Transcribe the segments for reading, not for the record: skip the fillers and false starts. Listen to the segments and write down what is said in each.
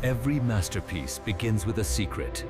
Every masterpiece begins with a secret.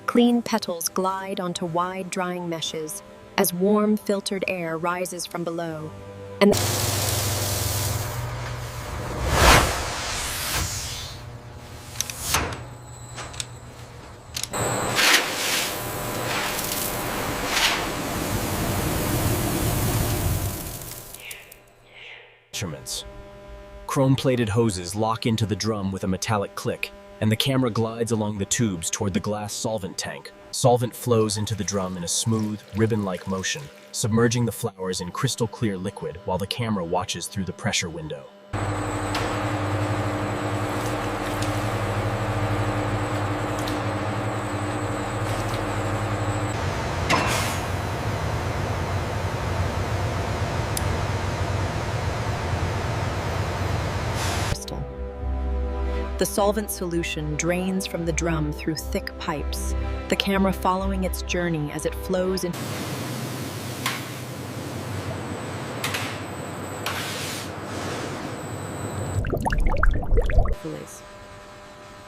Clean petals glide onto wide drying meshes as warm filtered air rises from below, and measurements. Chrome-plated hoses lock into the drum with a metallic click, and the camera glides along the tubes toward the glass solvent tank. Solvent flows into the drum in a smooth, ribbon-like motion, submerging the flowers in crystal-clear liquid while the camera watches through the pressure window. the solvent solution drains from the drum through thick pipes, the camera following its journey as it flows in.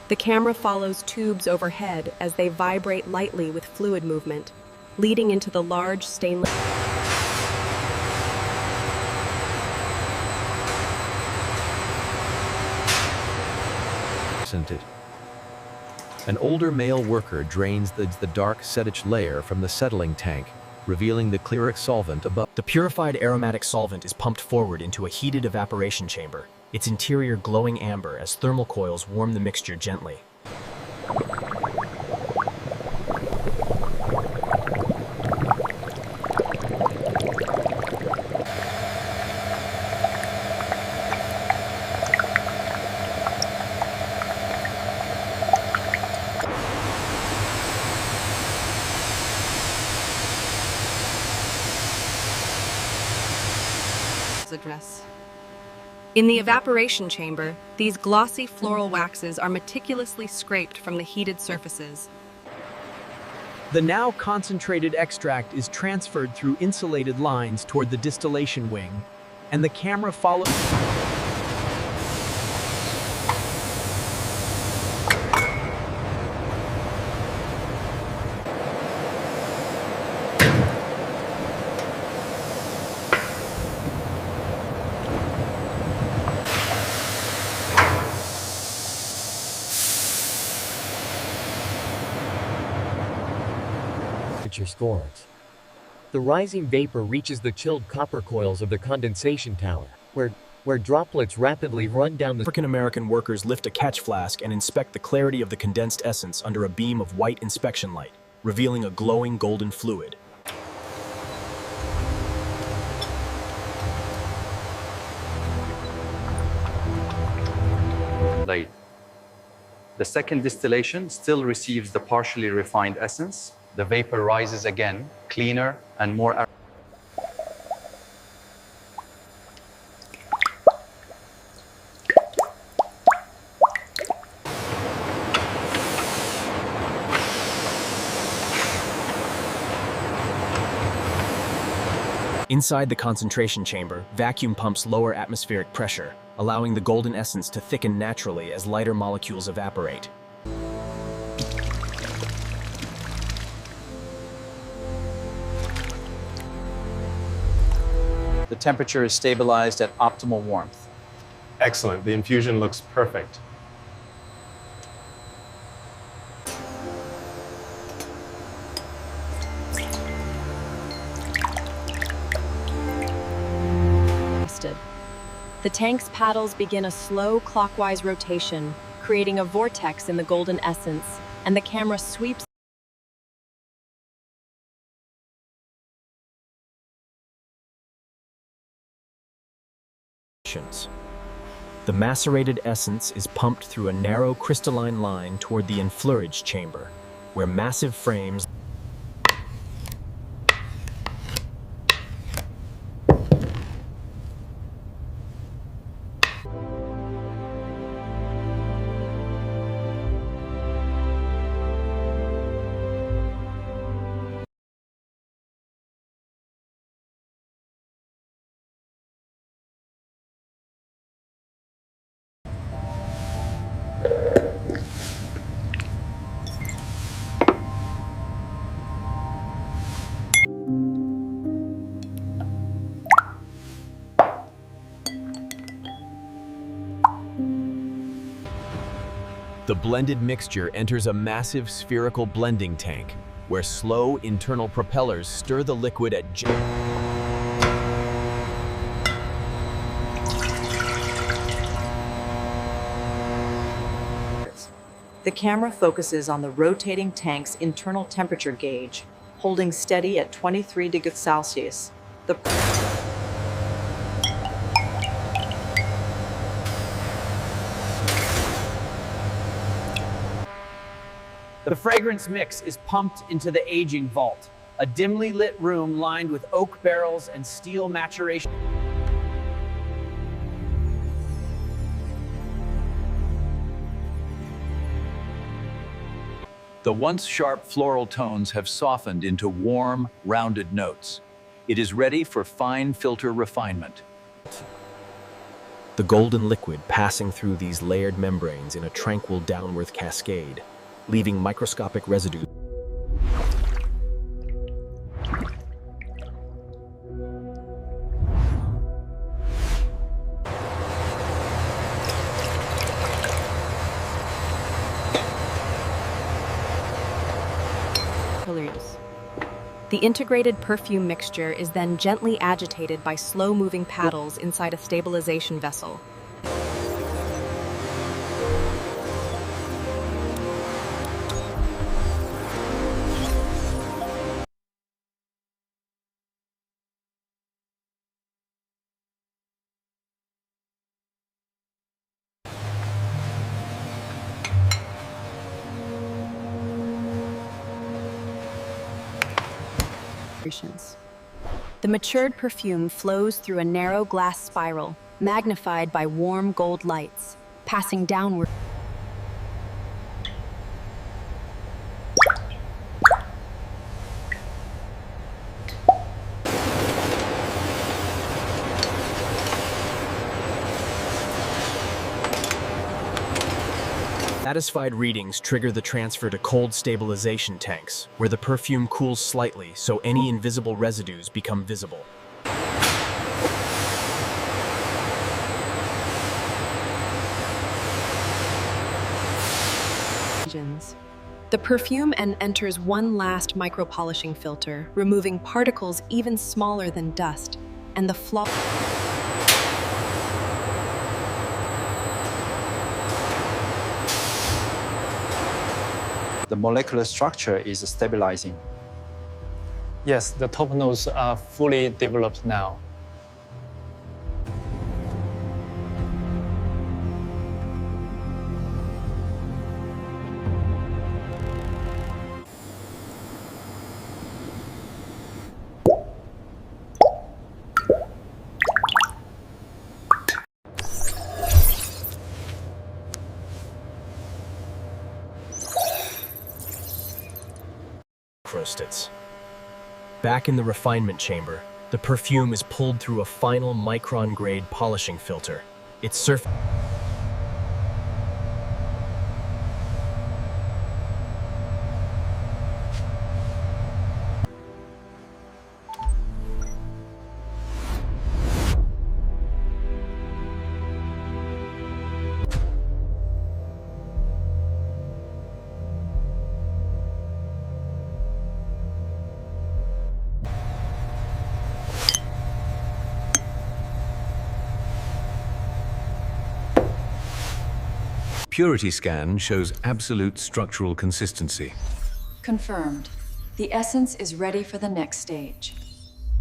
The camera follows tubes overhead as they vibrate lightly with fluid movement, leading into the large stainless. It. An older male worker drains the dark sedich layer from the settling tank, revealing the clear solvent above. The purified aromatic solvent is pumped forward into a heated evaporation chamber, its interior glowing amber as thermal coils warm the mixture gently. Address. In the evaporation chamber, these glossy floral waxes are meticulously scraped from the heated surfaces. The now concentrated extract is transferred through insulated lines toward the distillation wing, and the camera follows. Scores. The rising vapor reaches the chilled copper coils of the condensation tower, where droplets rapidly run down the. African-American workers lift a catch flask and inspect the clarity of the condensed essence under a beam of white inspection light, revealing a glowing golden fluid. Light. The second distillation still receives the partially refined essence. The vapor rises again, cleaner and more. Inside the concentration chamber, vacuum pumps lower atmospheric pressure, allowing the golden essence to thicken naturally as lighter molecules evaporate. The temperature is stabilized at optimal warmth. Excellent. The infusion looks perfect. The tank's paddles begin a slow clockwise rotation, creating a vortex in the golden essence, and the camera sweeps The macerated essence is pumped through a narrow crystalline line toward the enfleurage chamber, where massive frames The blended mixture enters a massive spherical blending tank, where slow internal propellers stir the liquid at The camera focuses on the rotating tank's internal temperature gauge, holding steady at 23 degrees Celsius. The fragrance mix is pumped into the aging vault, a dimly lit room lined with oak barrels and steel maturation. The once sharp floral tones have softened into warm, rounded notes. It is ready for fine filter refinement. the golden liquid passing through these layered membranes in a tranquil downward cascade, leaving microscopic residues. The integrated perfume mixture is then gently agitated by slow-moving paddles inside a stabilization vessel. The matured perfume flows through a narrow glass spiral, magnified by warm gold lights, passing downward. Satisfied readings trigger the transfer to cold stabilization tanks, where the perfume cools slightly so any invisible residues become visible. The perfume enters one last micro-polishing filter, removing particles even smaller than dust, and the The molecular structure is stabilizing. Yes, the top notes are fully developed now. Back in the refinement chamber, the perfume is pulled through a final micron-grade polishing filter. Its surface purity scan shows absolute structural consistency. Confirmed. The essence is ready for the next stage.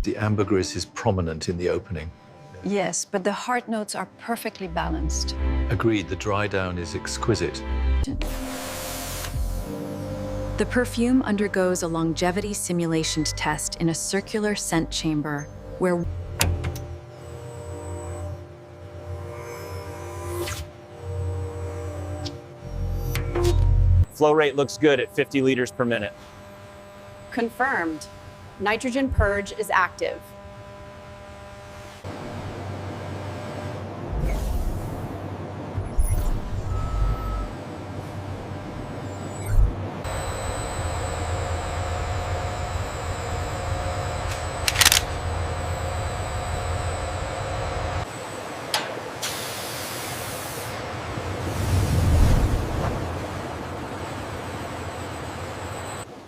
The ambergris is prominent in the opening. Yes, but the heart notes are perfectly balanced. Agreed, the dry down is exquisite. The perfume undergoes a longevity simulation test in a circular scent chamber where Flow rate looks good at 50 liters per minute. Confirmed. Nitrogen purge is active.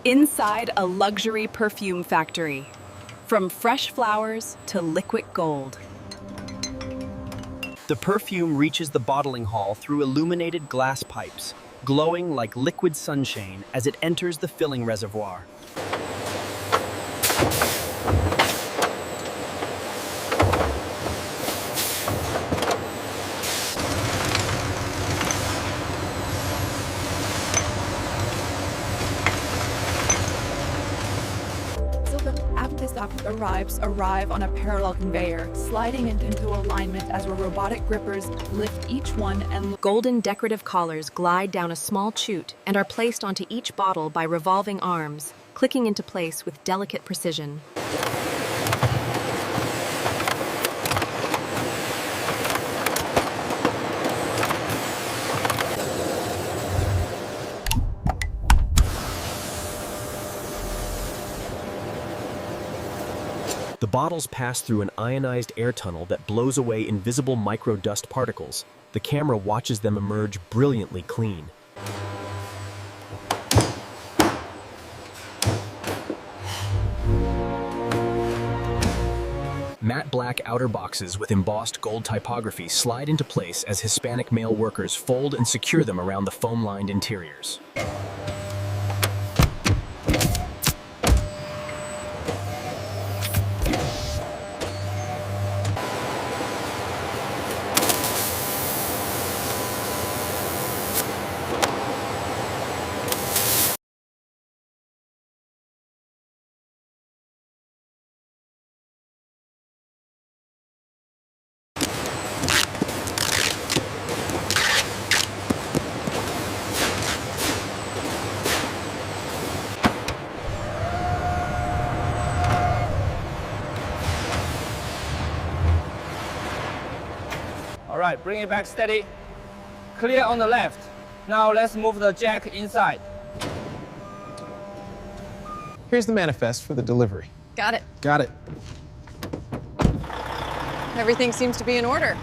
inside a luxury perfume factory, from fresh flowers to liquid gold. The perfume reaches the bottling hall through illuminated glass pipes, glowing like liquid sunshine as it enters the filling reservoir. Arrive on a parallel conveyor, sliding it into alignment as our robotic grippers lift each one and golden decorative collars glide down a small chute and are placed onto each bottle by revolving arms, clicking into place with delicate precision. The bottles pass through an ionized air tunnel that blows away invisible microdust particles. The camera watches them emerge brilliantly clean. Matte black outer boxes with embossed gold typography slide into place as Hispanic male workers fold and secure them around the foam-lined interiors. All right, bring it back steady. Clear on the left. Now let's move the jack inside. Here's the manifest for the delivery. Got it. Got it. Everything seems to be in order.